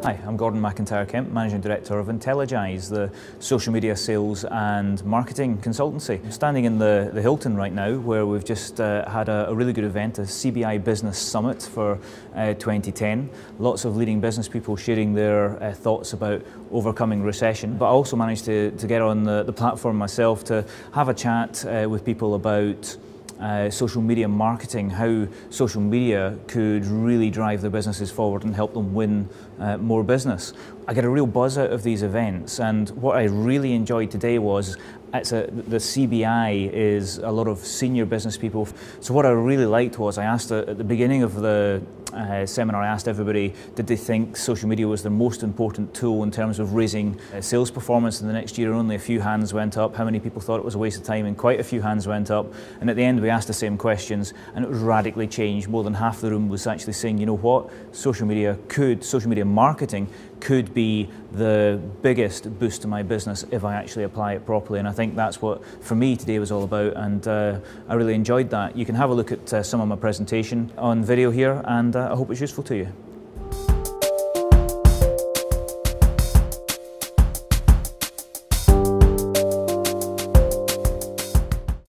Hi, I'm Gordon McIntyre-Kemp, Managing Director of Intelligize, the social media sales and marketing consultancy. I'm standing in the Hilton right now, where we've just had a really good event, a CBI Business Summit for 2010. Lots of leading business people sharing their thoughts about overcoming recession. But I also managed to get on the platform myself to have a chat with people about social media marketing, how social media could really drive their businesses forward and help them win more business. I get a real buzz out of these events, and what I really enjoyed today was the CBI is a lot of senior business people. So what I really liked was I asked at the beginning of the seminar, I asked everybody, did they think social media was their most important tool in terms of raising sales performance in the next year? And only a few hands went up. How many people thought it was a waste of time? And quite a few hands went up. And at the end we asked the same questions, and it was radically changed. More than half the room was actually saying, you know what, social media marketing could be the biggest boost to my business if I actually apply it properly. And I think that's what, for me, today was all about, and I really enjoyed that. You can have a look at some of my presentation on video here, and I hope it's useful to you.